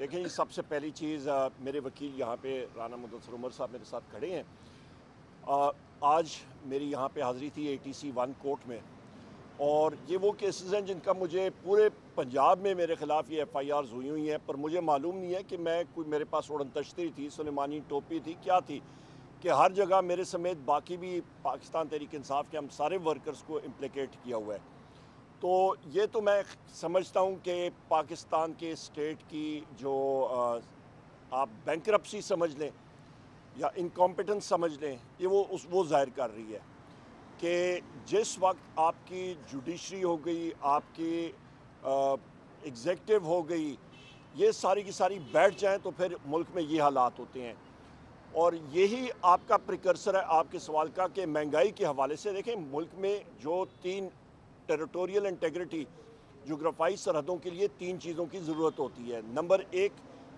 देखें जी, सबसे पहली चीज़ मेरे वकील यहाँ पे राना मुदस्सिर उमर साहब मेरे साथ खड़े हैं। आज मेरी यहाँ पे हाज़िरी थी ATC 1 कोर्ट में, और ये वो केसेस हैं जिनका मुझे पूरे पंजाब में मेरे ख़िलाफ़ ये FIRs हुई हैं, पर मुझे मालूम नहीं है कि मैं कोई मेरे पास उड़न तश्तरी थी, सुलेमानी टोपी थी, क्या थी कि हर जगह मेरे समेत बाकी भी पाकिस्तान तहरीक इंसाफ के हम सारे वर्कर्स को इम्प्लिकेट किया हुआ है। तो ये तो मैं समझता हूँ कि पाकिस्तान के स्टेट की जो आप बैंकरप्सी समझ लें या इनकॉम्पिटेंस समझ लें, ये वो ज़ाहिर कर रही है कि जिस वक्त आपकी जुडिशरी हो गई, आपकी एग्जेक्टिव हो गई, ये सारी की सारी बैठ जाएं तो फिर मुल्क में ये हालात होते हैं। और यही आपका प्रिकर्सर है आपके सवाल का कि महंगाई के हवाले से देखें, मुल्क में जो 3 टेरिटोरियल इंटेग्रिटी, जोग्राफाई सरहदों के लिए 3 चीज़ों की ज़रूरत होती है। नंबर 1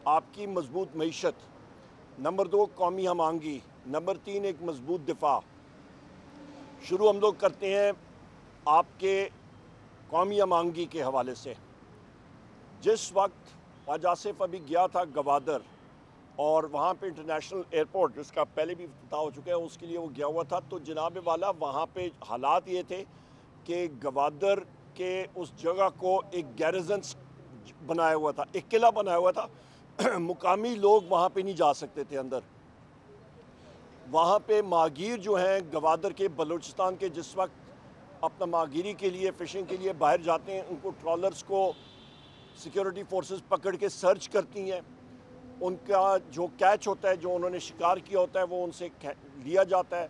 आपकी मजबूत मईशत, नंबर 2 कौमी हमांगी, नंबर 3 एक मजबूत दिफा। शुरू हम लोग करते हैं आपके कौमी हमांगी के हवाले से। जिस वक्त ख्वाजा आसिफ अभी गया था गवादर, और वहाँ पे इंटरनेशनल एयरपोर्ट जिसका पहले भी इफ्तिताह हो चुका है, उसके लिए वो गया हुआ था, तो जनाब वाला वहाँ पे हालात ये थे कि गवादर के उस जगह को एक गैरिजन बनाया हुआ था, एक किला बनाया हुआ था। मुकामी लोग वहाँ पे नहीं जा सकते थे अंदर। वहाँ पे माहगीर जो हैं गवादर के, बलूचिस्तान के, जिस वक्त अपना माहगीरी के लिए, फ़िशिंग के लिए बाहर जाते हैं, उनको ट्रॉलर्स को सिक्योरिटी फोर्सेस पकड़ के सर्च करती हैं। उनका जो कैच होता है, जो उन्होंने शिकार किया होता है, वो उनसे लिया जाता है।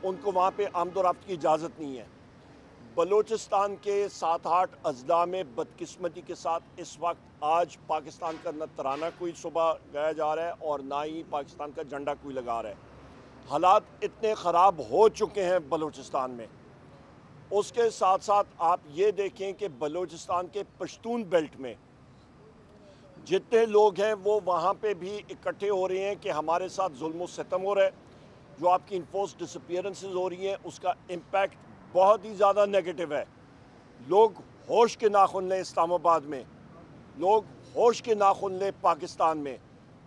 उनको वहाँ पे आमदोरफ्त की इजाज़त नहीं है। बलूचिस्तान के 7-8 अजला में बदकिस्मती के साथ इस वक्त आज पाकिस्तान का न तराना कोई सुबह गाया जा रहा है और ना ही पाकिस्तान का झंडा कोई लगा रहा है। हालात इतने ख़राब हो चुके हैं बलूचिस्तान में। उसके साथ साथ आप ये देखें कि बलूचिस्तान के पश्तून बेल्ट में जितने लोग हैं वो वहाँ पे भी इकट्ठे हो रहे हैं कि हमारे साथ जुल्म सितम हो रहा है। जो आपकी इन्फोर्स डिसअपीयरेंसेस हो रही हैं, उसका इम्पैक्ट बहुत ही ज़्यादा नेगेटिव है। लोग होश के नाखून लें इस्लामाबाद में, लोग होश के नाखून लें पाकिस्तान में।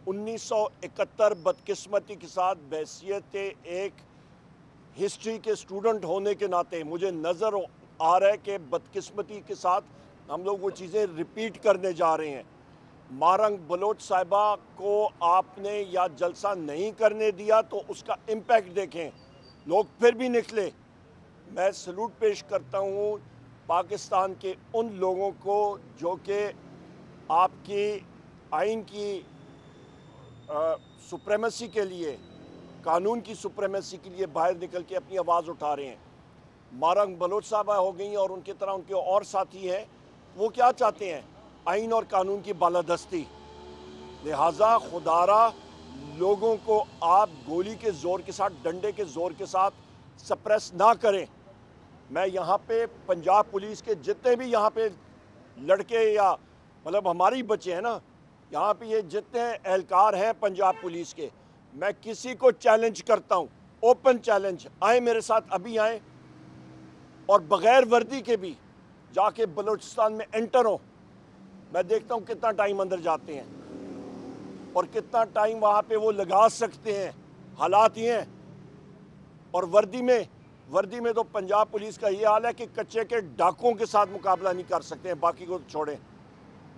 1971 बदकिस्मती के साथ बहैसियत एक हिस्ट्री के स्टूडेंट होने के नाते मुझे नज़र आ रहा है कि बदकिस्मती के साथ हम लोग वो चीज़ें रिपीट करने जा रहे हैं। मारंग बलोच साहिबा को आपने या जलसा नहीं करने दिया तो उसका इम्पैक्ट देखें, लोग फिर भी निकले। मैं सलूट पेश करता हूँ पाकिस्तान के उन लोगों को जो कि आपकी आइन की सुप्रेमेसी के लिए, कानून की सुप्रेमेसी के लिए बाहर निकल के अपनी आवाज़ उठा रहे हैं। मारंग बलोच साहबा हो गई और उनकी तरह उनके और साथी हैं, वो क्या चाहते हैं? आइन और कानून की बालादस्ती। लिहाजा खुदारा लोगों को आप गोली के ज़ोर के साथ, डंडे के ज़ोर के साथ सप्रेस ना करें। मैं यहाँ पे पंजाब पुलिस के जितने भी यहाँ पे लड़के या मतलब हमारे ही बच्चे हैं ना, यहाँ पे ये जितने एहलकार हैं पंजाब पुलिस के, मैं किसी को चैलेंज करता हूँ, ओपन चैलेंज, आए मेरे साथ अभी आए और बग़ैर वर्दी के भी जाके बलूचिस्तान में एंटर हो। मैं देखता हूँ कितना टाइम अंदर जाते हैं और कितना टाइम वहाँ पे वो लगा सकते हैं। हालात ये हैं। और वर्दी में तो पंजाब पुलिस का ये हाल है कि कच्चे के डाकुओं के साथ मुकाबला नहीं कर सकते हैं, बाकी को छोड़ें,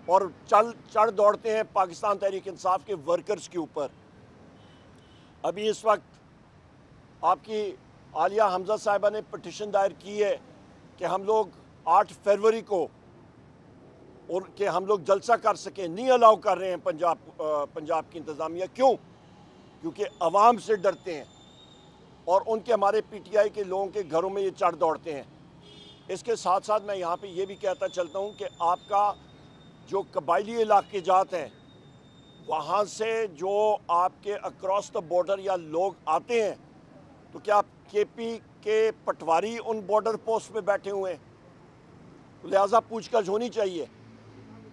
और चढ़ दौड़ते हैं पाकिस्तान तहरीक इंसाफ के वर्कर्स के ऊपर। अभी इस वक्त आपकी आलिया हमजा साहिबा ने पटिशन दायर की है कि हम लोग 8 फरवरी को और कि हम लोग जलसा कर सकें, नहीं अलाउ कर रहे हैं पंजाब की इंतज़ामिया। क्यों? क्योंकि अवाम से डरते हैं और उनके हमारे PTI के लोगों के घरों में ये चढ़ दौड़ते हैं। इसके साथ साथ मैं यहाँ पे ये भी कहता चलता हूँ कि आपका जो कबायली इलाके जात हैं, वहाँ से जो आपके अक्रॉस द बॉर्डर या लोग आते हैं, तो क्या KP के पटवारी उन बॉर्डर पोस्ट पे बैठे हुए हैं? तो लिहाजा पूछताछ होनी चाहिए।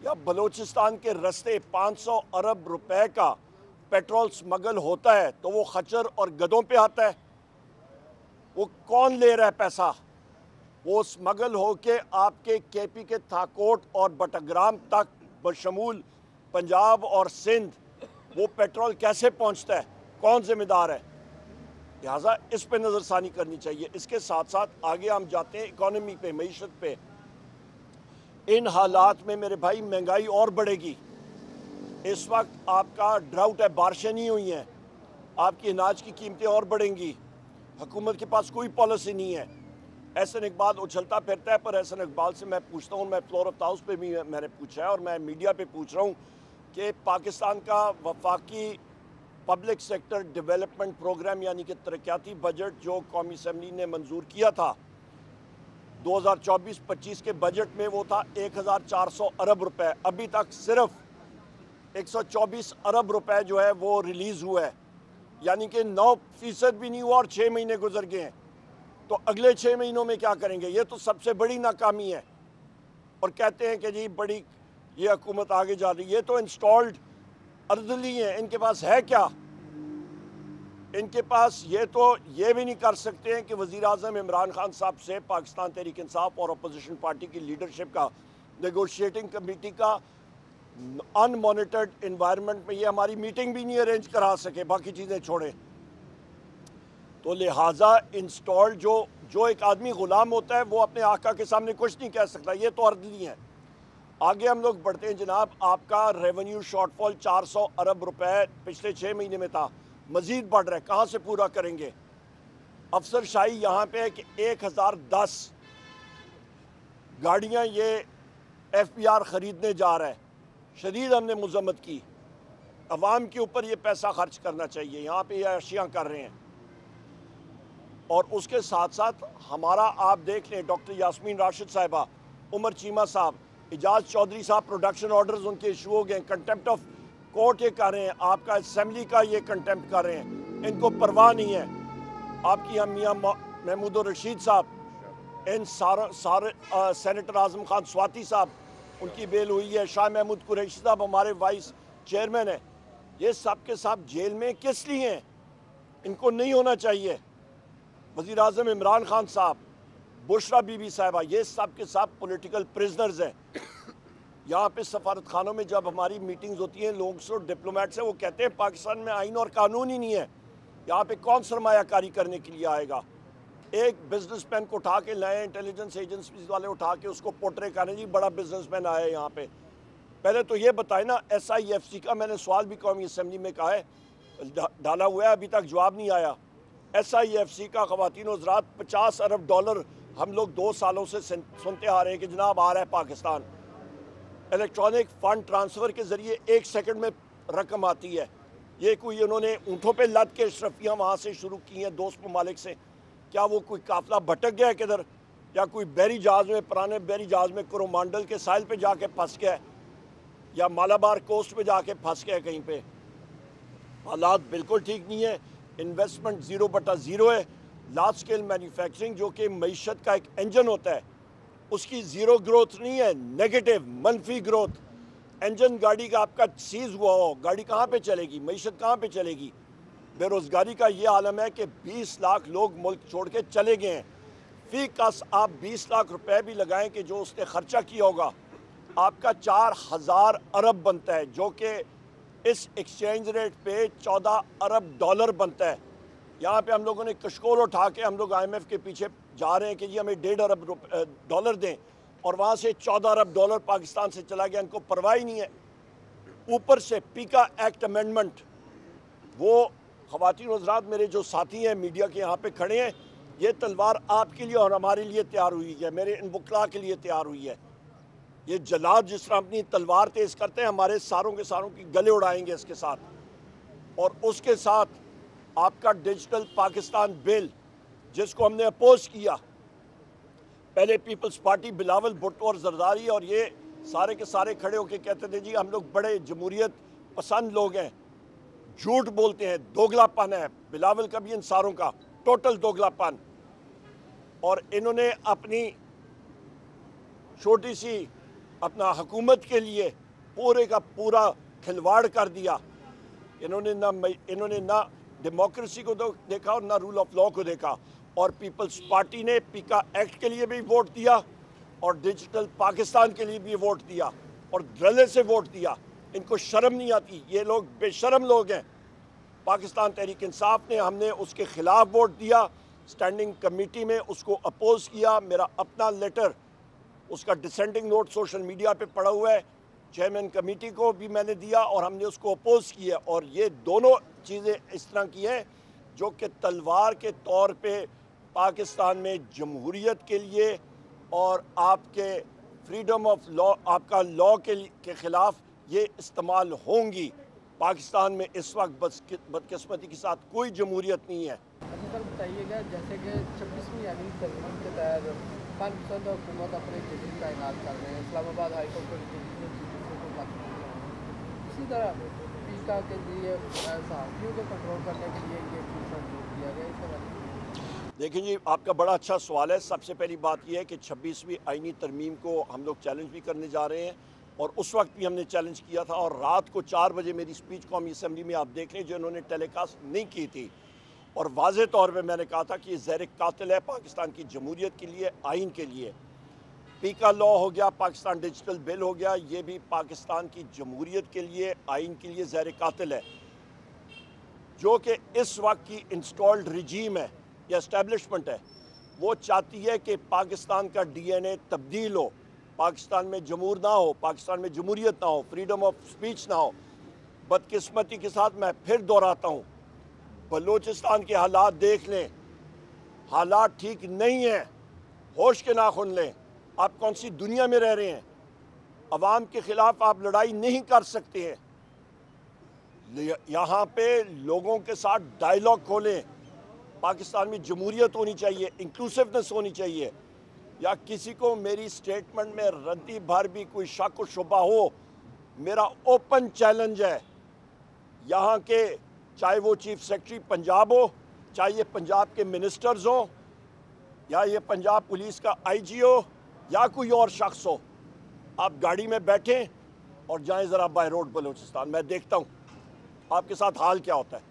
या बलूचिस्तान के रास्ते 500 अरब रुपए का पेट्रोल स्मगल होता है तो वो खच्चर और गधों पे आता है। वो कौन ले रहा है पैसा? वो स्मगल हो के आपके KP के थाकोट और बटग्राम तक बशमूल पंजाब और सिंध वो पेट्रोल कैसे पहुंचता है, कौन जिम्मेदार है। लिहाजा इस पे नज़रसानी करनी चाहिए। इसके साथ साथ आगे हम जाते हैं इकॉनमी पे, मईशत पे। इन हालात में मेरे भाई महंगाई और बढ़ेगी। इस वक्त आपका ड्राउट है, बारिशें नहीं हुई हैं, आपकी अनाज की कीमतें और बढ़ेंगी। हुकूमत के पास कोई पॉलिसी नहीं है। एहसन इकबाल उछलता फिरता है, पर एहसन इकबाल से मैं पूछता हूँ, मैं फ्लोर ऑफ हाउस पे भी मैंने पूछा है और मैं मीडिया पे पूछ रहा हूँ कि पाकिस्तान का वफाकी पब्लिक सेक्टर डेवलपमेंट प्रोग्राम यानी कि तरक्याती बजट जो कौमी असम्बली ने मंजूर किया था 2024-25 के बजट में, वो था 1400 अरब रुपए। अभी तक सिर्फ 124 अरब रुपए जो है वो रिलीज़ हुआ है, यानी कि 9% भी नहीं हुआ और 6 महीने गुजर गए हैं। तो अगले 6 महीनों में क्या करेंगे? ये तो सबसे बड़ी नाकामी है। और कहते हैं कि जी बड़ी ये हुकूमत आगे जा रही है। ये तो इंस्टॉल्ड अर्दली हैं, इनके पास है क्या? इनके पास ये तो ये भी नहीं कर सकते हैं कि वज़ीर आज़म इमरान खान साहब से पाकिस्तान तहरीक इंसाफ और अपोजिशन पार्टी की लीडरशिप का नेगोशिएटिंग कमेटी का अनमॉनिटर्ड इन्वायरमेंट में ये हमारी मीटिंग भी नहीं अरेंज करा सके, बाकी चीज़ें छोड़े। तो लिहाजा इंस्टॉल्ड जो एक आदमी ग़ुलाम होता है वो अपने आका के सामने कुछ नहीं कह सकता। ये तो अर्दली हैं। आगे हम लोग बढ़ते हैं जनाब। आपका रेवेन्यू शॉर्टफॉल 400 अरब रुपए पिछले 6 महीने में था, मज़ीद बढ़ रहा है। कहाँ से पूरा करेंगे? अफसरशाही यहाँ पे है कि 1010 गाड़ियाँ ये FBR ख़रीदने जा रहा है। शदीद हमने मज़म्मत की, अवाम के ऊपर ये पैसा खर्च करना चाहिए, यहाँ पे ये अशियाँ कर रहे हैं। और उसके साथ साथ हमारा आप देख लें, डॉक्टर यास्मीन राशिद साहिबा, उमर चीमा साहब, इजाज़ चौधरी साहब, प्रोडक्शन ऑर्डर्स उनके इशू हो गए, कंटेम्प्ट ऑफ कोर्ट ये कर रहे हैं, आपका असम्बली का ये कंटेम्प्ट कर रहे हैं, इनको परवाह नहीं है। आपकी हम मियाँ महमूद रशीद साहब, इन सारे सेनेटर आज़म खान स्वाति साहब, उनकी बेल हुई है। शाह महमूद कुरैशी साहब हमारे वाइस चेयरमैन हैं। ये सब के सब जेल में किस लिए हैं? इनको नहीं होना चाहिए। वज़ीर आज़म इमरान खान साहब, बुशरा बीबी साहिबा, ये सब के सब पॉलिटिकल प्रिजनर्स हैं। यहाँ पे सफारत खानों में जब हमारी मीटिंग्स होती हैं, लोग से डिप्लोमेट्स हैं, वो कहते हैं पाकिस्तान में आइन और कानून ही नहीं है, यहाँ पे कौन सरमायाकारी करने के लिए आएगा? एक बिजनेसमैन को उठा के लाए, इंटेलिजेंस एजेंसीज वाले उठा के उसको पोर्ट्रे करें, जी बड़ा बिजनेसमैन आया है यहाँ पे। पहले तो ये बताए ना, SIFC का मैंने सवाल भी कौमी असम्बली में कहा है, डाला हुआ है, अभी तक जवाब नहीं आया। SIFC का ख़वातीन हज़रात $50 अरब हम लोग 2 सालों से सुनते आ रहे हैं कि जनाब आ रहा है पाकिस्तान। इलेक्ट्रॉनिक फ़ंड ट्रांसफ़र के ज़रिए 1 सेकंड में रकम आती है। ये कोई उन्होंने ऊँटों पे लद के अशरफियाँ वहाँ से शुरू की हैं दोस्त ममालिक से। क्या वो कोई काफ़िला भटक गया है किधर, या कोई बहरी जहाज़ में, पुराने बहरी जहाज़ में कोरोमांडल के साहिल पे जाके फंस गया, या मालाबार कोस्ट पे जाके फंस गया कहीं पे? हालात बिल्कुल ठीक नहीं है। इन्वेस्टमेंट 0/0 है। लार्ज स्केल मैन्युफैक्चरिंग जो कि मईशत का एक इंजन होता है, उसकी ज़ीरो ग्रोथ नहीं है, नेगेटिव मनफी ग्रोथ। इंजन गाड़ी का आपका सीज हुआ हो, गाड़ी कहाँ पे चलेगी? मईशत कहाँ पे चलेगी? बेरोज़गारी का ये आलम है कि 20 लाख लोग मुल्क छोड़ के चले गए हैं। फी कस आप 20 लाख रुपए भी लगाएं कि जो उसने ख़र्चा किया होगा, आपका 4000 अरब बनता है, जो कि इस एक्सचेंज रेट पे 14 अरब डॉलर बनता है। यहाँ पे हम लोगों ने कशकोल उठा के हम लोग IMF के पीछे जा रहे हैं कि जी हमें 1.5 अरब डॉलर दें, और वहाँ से 14 अरब डॉलर पाकिस्तान से चला गया, इनको परवाह ही नहीं है। ऊपर से पीका एक्ट अमेंडमेंट, वो ख़वातीन हज़रात मेरे जो साथी हैं मीडिया के यहाँ पे खड़े हैं, ये तलवार आपके लिए और हमारे लिए तैयार हुई है, मेरे इन वकला के लिए तैयार हुई है। ये जलाद जिस तरह अपनी तलवार तेज़ करते हैं, हमारे सारों के सारों की गले उड़ाएंगे इसके साथ। और उसके साथ आपका डिजिटल पाकिस्तान बिल, जिसको हमने अपोज किया, पहले पीपल्स पार्टी बिलावल भुट्टो और जरदारी और ये सारे के सारे खड़े होकर कहते थे जी हम लोग बड़े जमहूरियत पसंद लोग हैं, झूठ बोलते हैं, दोगलापन है। बिलावल का भी इन सारों का टोटल दोगलापन। और इन्होंने अपनी छोटी सी अपना हुकूमत के लिए पूरे का पूरा खिलवाड़ कर दिया। इन्होंने ना डेमोक्रेसी को देखा और ना रूल ऑफ लॉ को देखा। और पीपल्स पार्टी ने पीका एक्ट के लिए भी वोट दिया और डिजिटल पाकिस्तान के लिए भी वोट दिया और धड़ल्ले से वोट दिया। ان کو شرم نہیں آتی، یہ لوگ بے شرم لوگ ہیں۔ پاکستان تحریک انصاف نے، ہم نے اس کے خلاف ووٹ دیا، اسٹینڈنگ کمیٹی میں اس کو اپوز کیا۔ میرا اپنا لیٹر، اس کا ڈسینڈنگ نوٹ سوشل میڈیا پہ پڑا ہوا ہے، چیئرمین کمیٹی کو بھی میں نے دیا اور ہم نے اس کو اپوز کیا۔ اور یہ دونوں چیزیں اس طرح کی ہیں جو کہ تلوار کے طور پہ پاکستان میں جمہوریت کے لیے اور آپ کے فریڈم آف لا، آپ کا لا کے خلاف یہ استعمال ہوں گی۔ پاکستان میں اس وقت بدقسمتی کے ساتھ کوئی جمہوریت نہیں ہے۔ اچھا سر بتائیے گا، جیسے کہ 26ویں آئینی ترمیم کے تحت 5% حکومت اپنے جدید تعینات کر رہے ہیں، اسلام آباد ہائی کورٹ کو اسی طرح پیکا کے لیے صحافیوں کو کنٹرول کرنے کے لیے یہ فیصد جوڑ دیا گیا، اس کے بارے میں دیکھیں جی، آپ کا بڑا اچھا سوال ہے۔ سب سے پہلی بات یہ ہے کہ 26ویں آئینی ترمیم کو ہم لوگ چیلنج بھی کرنے جا رہے ہیں، اور اس وقت بھی ہم نے چیلنج کیا تھا، اور رات کو 4 بجے میری سپیچ قومی اسمبلی میں آپ دیکھ لیں جو انہوں نے ٹیلی کاسٹ نہیں کی تھی، اور واضح طور پہ میں نے کہا تھا کہ یہ زہر قاتل ہے پاکستان کی جمہوریت کے لیے، آئین کے لیے۔ پیکا لا ہو گیا، پاکستان ڈیجیٹل بل ہو گیا، یہ بھی پاکستان کی جمہوریت کے لیے، آئین کے لیے زہر قاتل ہے۔ جو کہ اس وقت کی انسٹالڈ رجیم ہے یا اسٹیبلشمنٹ ہے، وہ چاہتی ہے کہ پاکستان کا ڈی این اے تبدیل ہو، پاکستان میں جمہور نہ ہو، پاکستان میں جمہوریت نہ ہو، فریڈم آف سپیچ نہ ہو۔ بدقسمتی کے ساتھ میں پھر دہراتا ہوں، بلوچستان کے حالات دیکھ لیں، حالات ٹھیک نہیں ہیں، ہوش کے ناخن لیں۔ آپ کون سی دنیا میں رہ رہے ہیں؟ عوام کے خلاف آپ لڑائی نہیں کر سکتے ہیں۔ یہاں پہ لوگوں کے ساتھ ڈائیلاگ کھولیں، پاکستان میں جمہوریت ہونی چاہیے، انکلوسیونیس ہونی چاہیے۔ یا کسی کو میری سٹیٹمنٹ میں ردی بھر بھی کوئی شک و شبہ ہو، میرا اوپن چیلنج ہے، یہاں کے چاہے وہ چیف سیکرٹری پنجاب ہو، چاہے یہ پنجاب کے منسٹرز ہوں، یا یہ پنجاب پولیس کا آئی جی ہو، یا کوئی اور شخص ہو، آپ گاڑی میں بیٹھیں اور جائیں ذرا بائی روڈ بلوچستان، میں دیکھتا ہوں آپ کے ساتھ حال کیا ہوتا ہے۔